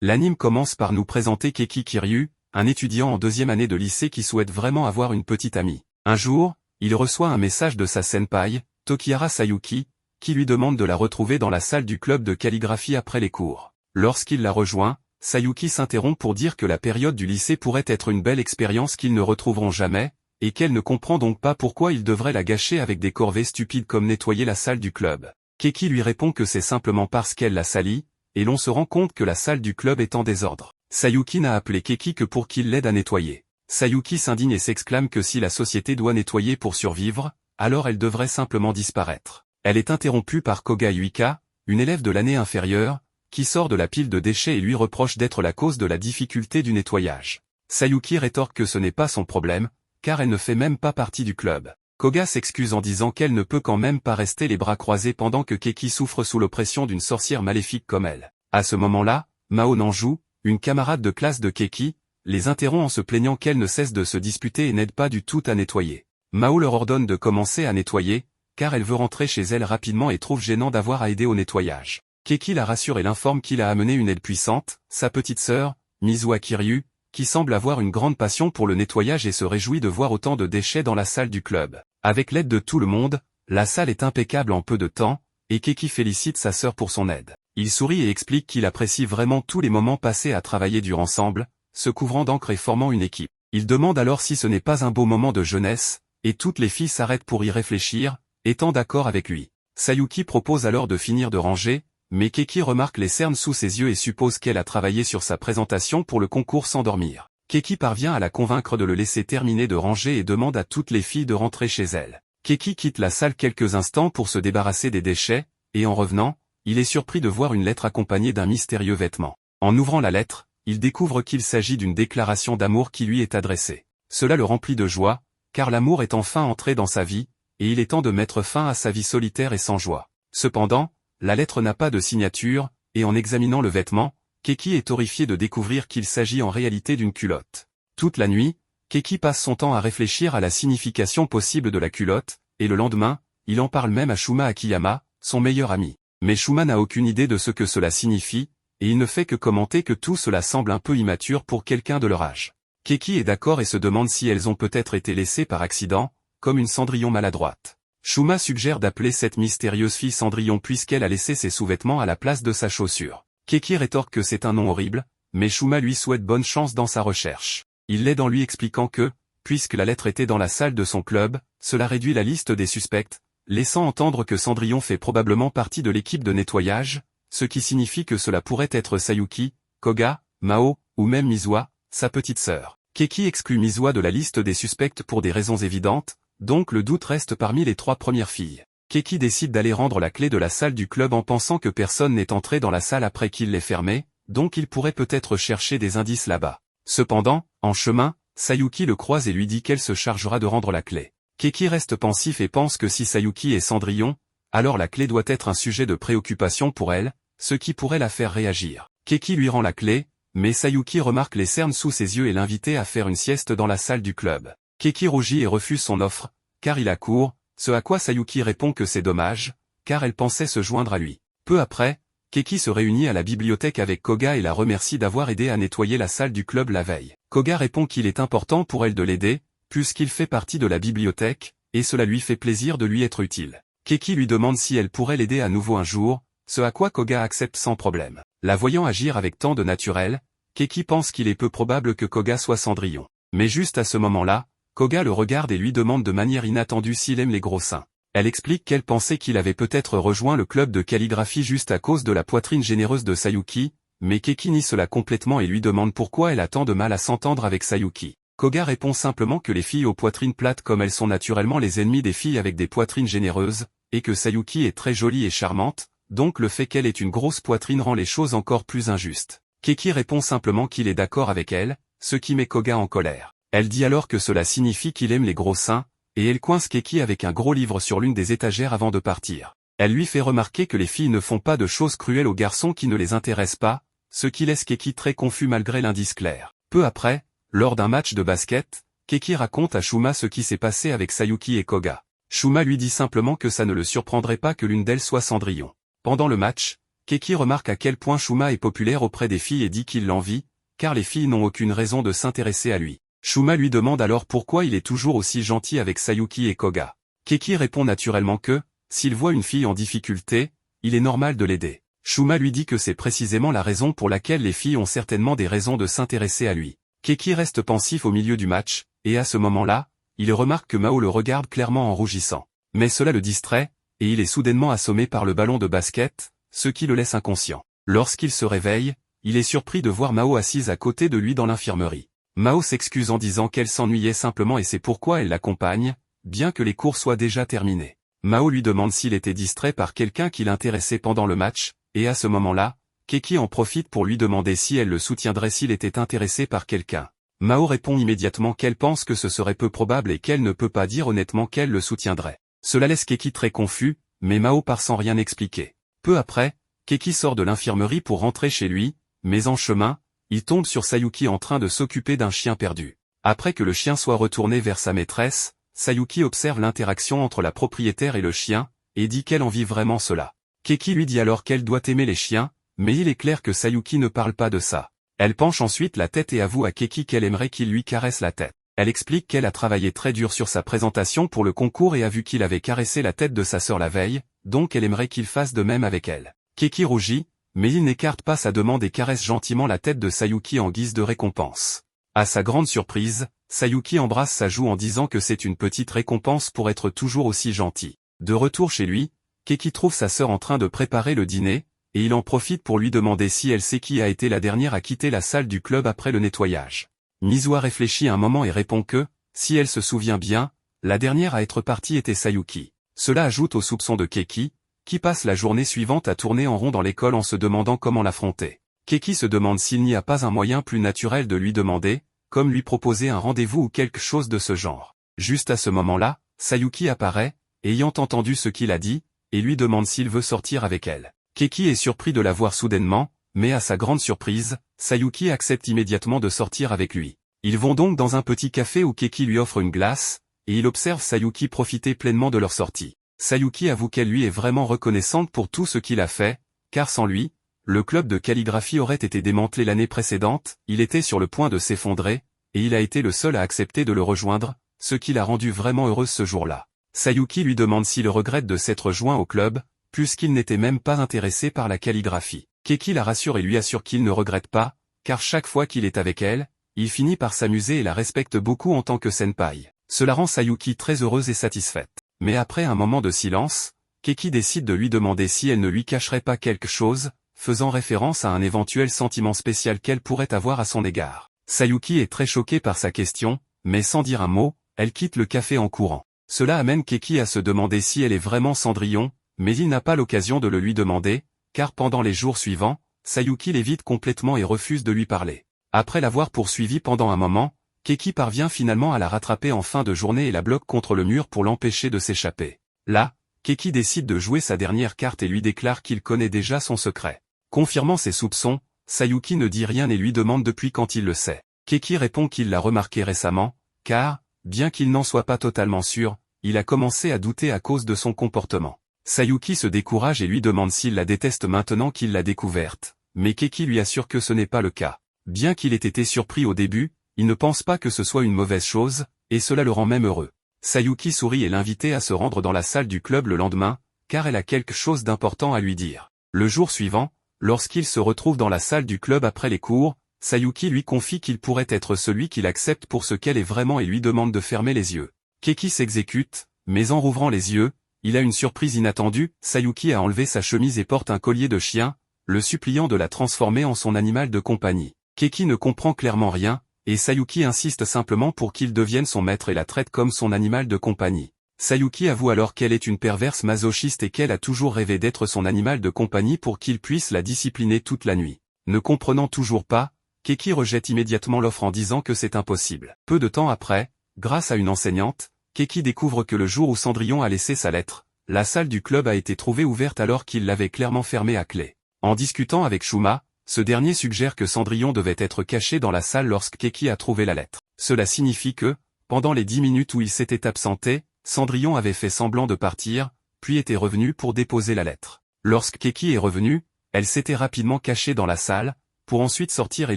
L'anime commence par nous présenter Keki Kiryu, un étudiant en 2e année de lycée qui souhaite vraiment avoir une petite amie. Un jour, il reçoit un message de sa senpai, Tokihara Sayuki, qui lui demande de la retrouver dans la salle du club de calligraphie après les cours. Lorsqu'il la rejoint, Sayuki s'interrompt pour dire que la période du lycée pourrait être une belle expérience qu'ils ne retrouveront jamais, et qu'elle ne comprend donc pas pourquoi il devrait la gâcher avec des corvées stupides comme nettoyer la salle du club. Keki lui répond que c'est simplement parce qu'elle l'a salie, et l'on se rend compte que la salle du club est en désordre. Sayuki n'a appelé Keki que pour qu'il l'aide à nettoyer. Sayuki s'indigne et s'exclame que si la société doit nettoyer pour survivre, alors elle devrait simplement disparaître. Elle est interrompue par Koga Yuika, une élève de l'année inférieure, qui sort de la pile de déchets et lui reproche d'être la cause de la difficulté du nettoyage. Sayuki rétorque que ce n'est pas son problème, car elle ne fait même pas partie du club. Koga s'excuse en disant qu'elle ne peut quand même pas rester les bras croisés pendant que Keki souffre sous l'oppression d'une sorcière maléfique comme elle. À ce moment-là, Mao Nanju, une camarade de classe de Keki, les interrompt en se plaignant qu'elle ne cesse de se disputer et n'aide pas du tout à nettoyer. Mao leur ordonne de commencer à nettoyer, car elle veut rentrer chez elle rapidement et trouve gênant d'avoir à aider au nettoyage. Keki la rassure et l'informe qu'il a amené une aide puissante, sa petite sœur, Mizuha Kiryu, qui semble avoir une grande passion pour le nettoyage et se réjouit de voir autant de déchets dans la salle du club. Avec l'aide de tout le monde, la salle est impeccable en peu de temps, et Keki félicite sa sœur pour son aide. Il sourit et explique qu'il apprécie vraiment tous les moments passés à travailler dur ensemble, se couvrant d'encre et formant une équipe. Il demande alors si ce n'est pas un beau moment de jeunesse, et toutes les filles s'arrêtent pour y réfléchir, étant d'accord avec lui. Sayuki propose alors de finir de ranger, mais Keki remarque les cernes sous ses yeux et suppose qu'elle a travaillé sur sa présentation pour le concours sans dormir. Keki parvient à la convaincre de le laisser terminer de ranger et demande à toutes les filles de rentrer chez elle. Keki quitte la salle quelques instants pour se débarrasser des déchets, et en revenant, il est surpris de voir une lettre accompagnée d'un mystérieux vêtement. En ouvrant la lettre, il découvre qu'il s'agit d'une déclaration d'amour qui lui est adressée. Cela le remplit de joie, car l'amour est enfin entré dans sa vie, et il est temps de mettre fin à sa vie solitaire et sans joie. Cependant, la lettre n'a pas de signature, et en examinant le vêtement, Keki est horrifié de découvrir qu'il s'agit en réalité d'une culotte. Toute la nuit, Keki passe son temps à réfléchir à la signification possible de la culotte, et le lendemain, il en parle même à Shuma Akiyama, son meilleur ami. Mais Shuma n'a aucune idée de ce que cela signifie, et il ne fait que commenter que tout cela semble un peu immature pour quelqu'un de leur âge. Keki est d'accord et se demande si elles ont peut-être été laissées par accident, comme une Cendrillon maladroite. Shuma suggère d'appeler cette mystérieuse fille Cendrillon puisqu'elle a laissé ses sous-vêtements à la place de sa chaussure. Keki rétorque que c'est un nom horrible, mais Shuma lui souhaite bonne chance dans sa recherche. Il l'aide en lui expliquant que, puisque la lettre était dans la salle de son club, cela réduit la liste des suspects, laissant entendre que Cendrillon fait probablement partie de l'équipe de nettoyage, ce qui signifie que cela pourrait être Sayuki, Koga, Mao, ou même Mizuha, sa petite sœur. Keki exclut Mizuha de la liste des suspects pour des raisons évidentes, donc le doute reste parmi les 3 premières filles. Keki décide d'aller rendre la clé de la salle du club en pensant que personne n'est entré dans la salle après qu'il l'ait fermée, donc il pourrait peut-être chercher des indices là-bas. Cependant, en chemin, Sayuki le croise et lui dit qu'elle se chargera de rendre la clé. Keki reste pensif et pense que si Sayuki est Cendrillon, alors la clé doit être un sujet de préoccupation pour elle, ce qui pourrait la faire réagir. Keki lui rend la clé, mais Sayuki remarque les cernes sous ses yeux et l'invite à faire une sieste dans la salle du club. Keki rougit et refuse son offre, car il accourt, ce à quoi Sayuki répond que c'est dommage, car elle pensait se joindre à lui. Peu après, Keki se réunit à la bibliothèque avec Koga et la remercie d'avoir aidé à nettoyer la salle du club la veille. Koga répond qu'il est important pour elle de l'aider, puisqu'il fait partie de la bibliothèque, et cela lui fait plaisir de lui être utile. Keki lui demande si elle pourrait l'aider à nouveau un jour, ce à quoi Koga accepte sans problème. La voyant agir avec tant de naturel, Keki pense qu'il est peu probable que Koga soit Cendrillon. Mais juste à ce moment-là, Koga le regarde et lui demande de manière inattendue s'il aime les gros seins. Elle explique qu'elle pensait qu'il avait peut-être rejoint le club de calligraphie juste à cause de la poitrine généreuse de Sayuki, mais Keki nie cela complètement et lui demande pourquoi elle a tant de mal à s'entendre avec Sayuki. Koga répond simplement que les filles aux poitrines plates comme elles sont naturellement les ennemies des filles avec des poitrines généreuses, et que Sayuki est très jolie et charmante, donc le fait qu'elle ait une grosse poitrine rend les choses encore plus injustes. Keki répond simplement qu'il est d'accord avec elle, ce qui met Koga en colère. Elle dit alors que cela signifie qu'il aime les gros seins, et elle coince Keki avec un gros livre sur l'une des étagères avant de partir. Elle lui fait remarquer que les filles ne font pas de choses cruelles aux garçons qui ne les intéressent pas, ce qui laisse Keki très confus malgré l'indice clair. Peu après, lors d'un match de basket, Keki raconte à Shuma ce qui s'est passé avec Sayuki et Koga. Shuma lui dit simplement que ça ne le surprendrait pas que l'une d'elles soit Cendrillon. Pendant le match, Keki remarque à quel point Shuma est populaire auprès des filles et dit qu'il l'envie, car les filles n'ont aucune raison de s'intéresser à lui. Shuma lui demande alors pourquoi il est toujours aussi gentil avec Sayuki et Koga. Keki répond naturellement que, s'il voit une fille en difficulté, il est normal de l'aider. Shuma lui dit que c'est précisément la raison pour laquelle les filles ont certainement des raisons de s'intéresser à lui. Keki reste pensif au milieu du match, et à ce moment-là, il remarque que Mao le regarde clairement en rougissant. Mais cela le distrait, et il est soudainement assommé par le ballon de basket, ce qui le laisse inconscient. Lorsqu'il se réveille, il est surpris de voir Mao assise à côté de lui dans l'infirmerie. Mao s'excuse en disant qu'elle s'ennuyait simplement et c'est pourquoi elle l'accompagne, bien que les cours soient déjà terminés. Mao lui demande s'il était distrait par quelqu'un qui l'intéressait pendant le match, et à ce moment-là, Keki en profite pour lui demander si elle le soutiendrait s'il était intéressé par quelqu'un. Mao répond immédiatement qu'elle pense que ce serait peu probable et qu'elle ne peut pas dire honnêtement qu'elle le soutiendrait. Cela laisse Keki très confus, mais Mao part sans rien expliquer. Peu après, Keki sort de l'infirmerie pour rentrer chez lui, mais en chemin, il tombe sur Sayuki en train de s'occuper d'un chien perdu. Après que le chien soit retourné vers sa maîtresse, Sayuki observe l'interaction entre la propriétaire et le chien, et dit qu'elle envie vraiment cela. Keki lui dit alors qu'elle doit aimer les chiens, mais il est clair que Sayuki ne parle pas de ça. Elle penche ensuite la tête et avoue à Keki qu'elle aimerait qu'il lui caresse la tête. Elle explique qu'elle a travaillé très dur sur sa présentation pour le concours et a vu qu'il avait caressé la tête de sa sœur la veille, donc elle aimerait qu'il fasse de même avec elle. Keki rougit, mais il n'écarte pas sa demande et caresse gentiment la tête de Sayuki en guise de récompense. À sa grande surprise, Sayuki embrasse sa joue en disant que c'est une petite récompense pour être toujours aussi gentil. De retour chez lui, Keki trouve sa sœur en train de préparer le dîner, et il en profite pour lui demander si elle sait qui a été la dernière à quitter la salle du club après le nettoyage. Mizuha réfléchit un moment et répond que, si elle se souvient bien, la dernière à être partie était Sayuki. Cela ajoute au soupçon de Keki, qui passe la journée suivante à tourner en rond dans l'école en se demandant comment l'affronter. Keki se demande s'il n'y a pas un moyen plus naturel de lui demander, comme lui proposer un rendez-vous ou quelque chose de ce genre. Juste à ce moment-là, Sayuki apparaît, ayant entendu ce qu'il a dit, et lui demande s'il veut sortir avec elle. Keki est surpris de la voir soudainement, mais à sa grande surprise, Sayuki accepte immédiatement de sortir avec lui. Ils vont donc dans un petit café où Keki lui offre une glace, et il observe Sayuki profiter pleinement de leur sortie. Sayuki avoue qu'elle lui est vraiment reconnaissante pour tout ce qu'il a fait, car sans lui, le club de calligraphie aurait été démantelé l'année précédente, il était sur le point de s'effondrer, et il a été le seul à accepter de le rejoindre, ce qui l'a rendu vraiment heureuse ce jour-là. Sayuki lui demande s'il regrette de s'être joint au club, puisqu'il n'était même pas intéressé par la calligraphie. Keki la rassure et lui assure qu'il ne regrette pas, car chaque fois qu'il est avec elle, il finit par s'amuser et la respecte beaucoup en tant que senpai. Cela rend Sayuki très heureuse et satisfaite. Mais après un moment de silence, Keki décide de lui demander si elle ne lui cacherait pas quelque chose, faisant référence à un éventuel sentiment spécial qu'elle pourrait avoir à son égard. Sayuki est très choquée par sa question, mais sans dire un mot, elle quitte le café en courant. Cela amène Keki à se demander si elle est vraiment Cendrillon, mais il n'a pas l'occasion de le lui demander, car pendant les jours suivants, Sayuki l'évite complètement et refuse de lui parler. Après l'avoir poursuivie pendant un moment, Keki parvient finalement à la rattraper en fin de journée et la bloque contre le mur pour l'empêcher de s'échapper. Là, Keki décide de jouer sa dernière carte et lui déclare qu'il connaît déjà son secret. Confirmant ses soupçons, Sayuki ne dit rien et lui demande depuis quand il le sait. Keki répond qu'il l'a remarqué récemment, car, bien qu'il n'en soit pas totalement sûr, il a commencé à douter à cause de son comportement. Sayuki se décourage et lui demande s'il la déteste maintenant qu'il l'a découverte, mais Keki lui assure que ce n'est pas le cas. Bien qu'il ait été surpris au début, il ne pense pas que ce soit une mauvaise chose, et cela le rend même heureux. Sayuki sourit et l'invite à se rendre dans la salle du club le lendemain, car elle a quelque chose d'important à lui dire. Le jour suivant, lorsqu'il se retrouve dans la salle du club après les cours, Sayuki lui confie qu'il pourrait être celui qu'il accepte pour ce qu'elle est vraiment et lui demande de fermer les yeux. Keki s'exécute, mais en rouvrant les yeux, il a une surprise inattendue, Sayuki a enlevé sa chemise et porte un collier de chien, le suppliant de la transformer en son animal de compagnie. Keki ne comprend clairement rien, et Sayuki insiste simplement pour qu'il devienne son maître et la traite comme son animal de compagnie. Sayuki avoue alors qu'elle est une perverse masochiste et qu'elle a toujours rêvé d'être son animal de compagnie pour qu'il puisse la discipliner toute la nuit. Ne comprenant toujours pas, Keki rejette immédiatement l'offre en disant que c'est impossible. Peu de temps après, grâce à une enseignante, Keki découvre que le jour où Cendrillon a laissé sa lettre, la salle du club a été trouvée ouverte alors qu'il l'avait clairement fermée à clé. En discutant avec Shuma, ce dernier suggère que Cendrillon devait être caché dans la salle lorsque Keki a trouvé la lettre. Cela signifie que, pendant les 10 minutes où il s'était absenté, Cendrillon avait fait semblant de partir, puis était revenu pour déposer la lettre. Lorsque Keki est revenu, elle s'était rapidement cachée dans la salle, pour ensuite sortir et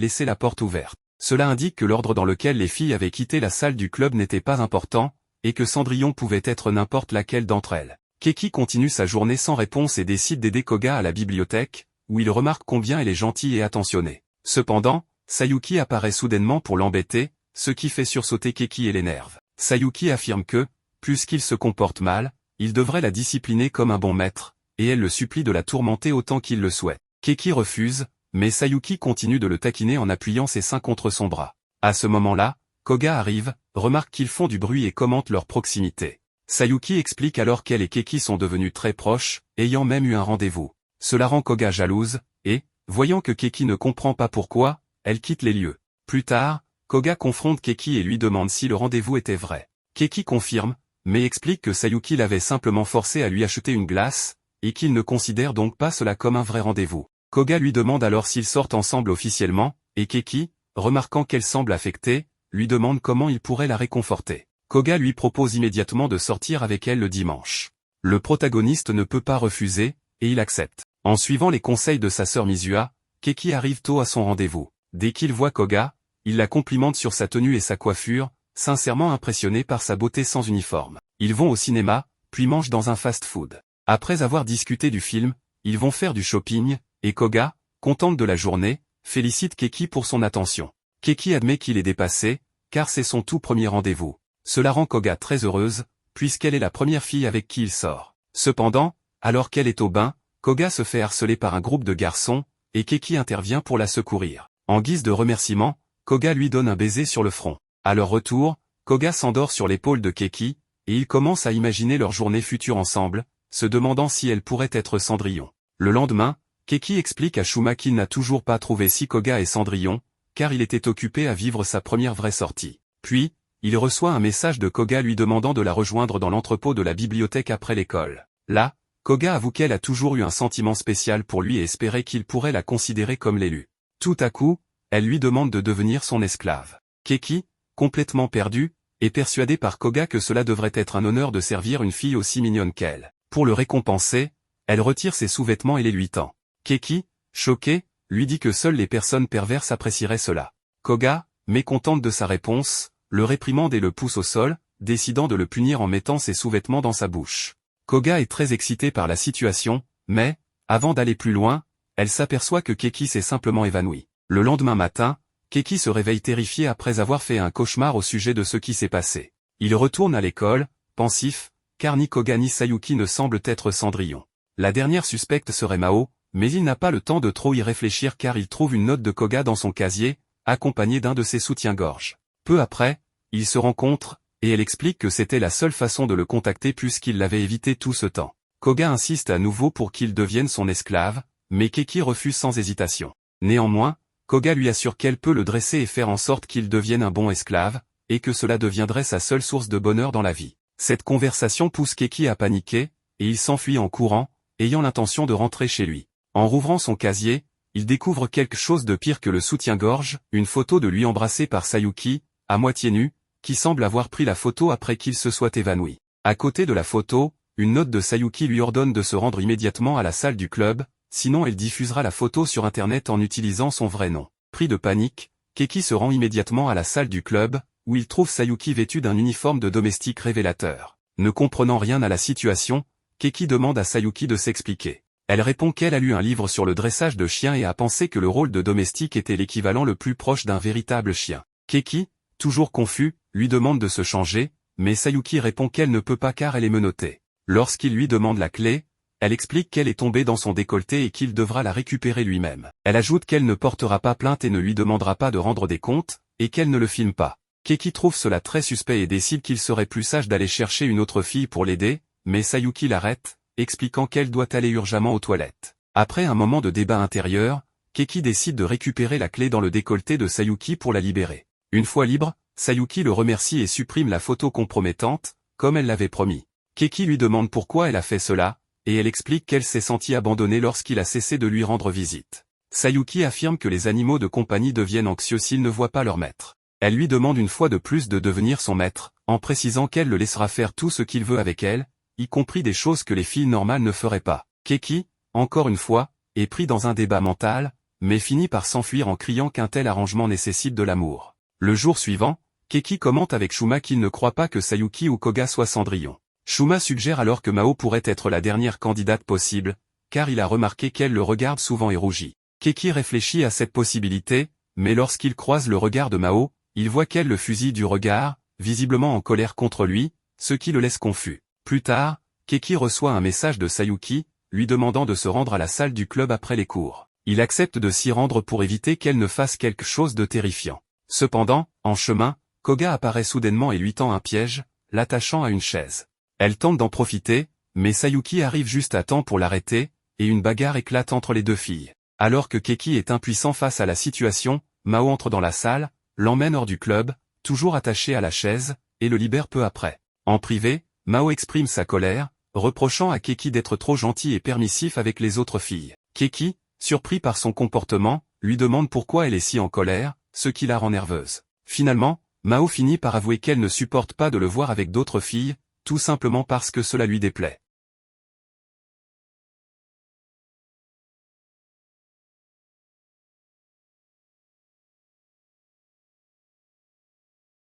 laisser la porte ouverte. Cela indique que l'ordre dans lequel les filles avaient quitté la salle du club n'était pas important, et que Cendrillon pouvait être n'importe laquelle d'entre elles. Keki continue sa journée sans réponse et décide d'aider Koga à la bibliothèque, où il remarque combien elle est gentille et attentionnée. Cependant, Sayuki apparaît soudainement pour l'embêter, ce qui fait sursauter Keki et l'énerve. Sayuki affirme que, puisqu'il se comporte mal, il devrait la discipliner comme un bon maître, et elle le supplie de la tourmenter autant qu'il le souhaite. Keki refuse, mais Sayuki continue de le taquiner en appuyant ses seins contre son bras. À ce moment-là, Koga arrive, remarque qu'ils font du bruit et commente leur proximité. Sayuki explique alors qu'elle et Keki sont devenus très proches, ayant même eu un rendez-vous. Cela rend Koga jalouse, et, voyant que Keki ne comprend pas pourquoi, elle quitte les lieux. Plus tard, Koga confronte Keki et lui demande si le rendez-vous était vrai. Keki confirme, mais explique que Sayuki l'avait simplement forcé à lui acheter une glace, et qu'il ne considère donc pas cela comme un vrai rendez-vous. Koga lui demande alors s'ils sortent ensemble officiellement, et Keki, remarquant qu'elle semble affectée, lui demande comment il pourrait la réconforter. Koga lui propose immédiatement de sortir avec elle le dimanche. Le protagoniste ne peut pas refuser, et il accepte. En suivant les conseils de sa sœur Mizua, Keki arrive tôt à son rendez-vous. Dès qu'il voit Koga, il la complimente sur sa tenue et sa coiffure, sincèrement impressionné par sa beauté sans uniforme. Ils vont au cinéma, puis mangent dans un fast-food. Après avoir discuté du film, ils vont faire du shopping, et Koga, contente de la journée, félicite Keki pour son attention. Keki admet qu'il est dépassé, car c'est son tout premier rendez-vous. Cela rend Koga très heureuse, puisqu'elle est la première fille avec qui il sort. Cependant, alors qu'elle est au bain, Koga se fait harceler par un groupe de garçons, et Keki intervient pour la secourir. En guise de remerciement, Koga lui donne un baiser sur le front. À leur retour, Koga s'endort sur l'épaule de Keki, et ils commencent à imaginer leur journée future ensemble, se demandant si elle pourrait être Cendrillon. Le lendemain, Keki explique à Shuma qu'il n'a toujours pas trouvé si Koga est Cendrillon, car il était occupé à vivre sa première vraie sortie. Puis, il reçoit un message de Koga lui demandant de la rejoindre dans l'entrepôt de la bibliothèque après l'école. Là, Koga avoue qu'elle a toujours eu un sentiment spécial pour lui et espérait qu'il pourrait la considérer comme l'élu. Tout à coup, elle lui demande de devenir son esclave. Keki, complètement perdue, est persuadée par Koga que cela devrait être un honneur de servir une fille aussi mignonne qu'elle. Pour le récompenser, elle retire ses sous-vêtements et les lui tend. Keki, choquée, lui dit que seules les personnes perverses apprécieraient cela. Koga, mécontente de sa réponse, le réprimande et le pousse au sol, décidant de le punir en mettant ses sous-vêtements dans sa bouche. Koga est très excitée par la situation, mais, avant d'aller plus loin, elle s'aperçoit que Keki s'est simplement évanouie. Le lendemain matin, Keki se réveille terrifié après avoir fait un cauchemar au sujet de ce qui s'est passé. Il retourne à l'école, pensif, car ni Koga ni Sayuki ne semblent être Cendrillon. La dernière suspecte serait Mao, mais il n'a pas le temps de trop y réfléchir car il trouve une note de Koga dans son casier, accompagnée d'un de ses soutiens-gorge. Peu après, ils se rencontrent, et elle explique que c'était la seule façon de le contacter puisqu'il l'avait évité tout ce temps. Koga insiste à nouveau pour qu'il devienne son esclave, mais Keki refuse sans hésitation. Néanmoins, Koga lui assure qu'elle peut le dresser et faire en sorte qu'il devienne un bon esclave, et que cela deviendrait sa seule source de bonheur dans la vie. Cette conversation pousse Keki à paniquer, et il s'enfuit en courant, ayant l'intention de rentrer chez lui. En rouvrant son casier, il découvre quelque chose de pire que le soutien-gorge, une photo de lui embrassé par Sayuki, à moitié nu, qui semble avoir pris la photo après qu'il se soit évanoui. À côté de la photo, une note de Sayuki lui ordonne de se rendre immédiatement à la salle du club, sinon elle diffusera la photo sur internet en utilisant son vrai nom. Pris de panique, Keki se rend immédiatement à la salle du club, où il trouve Sayuki vêtu d'un uniforme de domestique révélateur. Ne comprenant rien à la situation, Keki demande à Sayuki de s'expliquer. Elle répond qu'elle a lu un livre sur le dressage de chiens et a pensé que le rôle de domestique était l'équivalent le plus proche d'un véritable chien. Keki, toujours confus, lui demande de se changer, mais Sayuki répond qu'elle ne peut pas car elle est menottée. Lorsqu'il lui demande la clé, elle explique qu'elle est tombée dans son décolleté et qu'il devra la récupérer lui-même. Elle ajoute qu'elle ne portera pas plainte et ne lui demandera pas de rendre des comptes, et qu'elle ne le filme pas. Keki trouve cela très suspect et décide qu'il serait plus sage d'aller chercher une autre fille pour l'aider, mais Sayuki l'arrête, expliquant qu'elle doit aller urgemment aux toilettes. Après un moment de débat intérieur, Keki décide de récupérer la clé dans le décolleté de Sayuki pour la libérer. Une fois libre, Sayuki le remercie et supprime la photo compromettante, comme elle l'avait promis. Keki lui demande pourquoi elle a fait cela, et elle explique qu'elle s'est sentie abandonnée lorsqu'il a cessé de lui rendre visite. Sayuki affirme que les animaux de compagnie deviennent anxieux s'ils ne voient pas leur maître. Elle lui demande une fois de plus de devenir son maître, en précisant qu'elle le laissera faire tout ce qu'il veut avec elle, y compris des choses que les filles normales ne feraient pas. Keki, encore une fois, est pris dans un débat mental, mais finit par s'enfuir en criant qu'un tel arrangement nécessite de l'amour. Le jour suivant, Keki commente avec Shuma qu'il ne croit pas que Sayuki ou Koga soient Cendrillon. Shuma suggère alors que Mao pourrait être la dernière candidate possible, car il a remarqué qu'elle le regarde souvent et rougit. Keki réfléchit à cette possibilité, mais lorsqu'il croise le regard de Mao, il voit qu'elle le fusille du regard, visiblement en colère contre lui, ce qui le laisse confus. Plus tard, Keki reçoit un message de Sayuki, lui demandant de se rendre à la salle du club après les cours. Il accepte de s'y rendre pour éviter qu'elle ne fasse quelque chose de terrifiant. Cependant, en chemin, Koga apparaît soudainement et lui tend un piège, l'attachant à une chaise. Elle tente d'en profiter, mais Sayuki arrive juste à temps pour l'arrêter, et une bagarre éclate entre les deux filles. Alors que Keki est impuissant face à la situation, Mao entre dans la salle, l'emmène hors du club, toujours attaché à la chaise, et le libère peu après. En privé, Mao exprime sa colère, reprochant à Keki d'être trop gentil et permissif avec les autres filles. Keki, surpris par son comportement, lui demande pourquoi elle est si en colère, ce qui la rend nerveuse. Finalement, Mao finit par avouer qu'elle ne supporte pas de le voir avec d'autres filles, tout simplement parce que cela lui déplaît.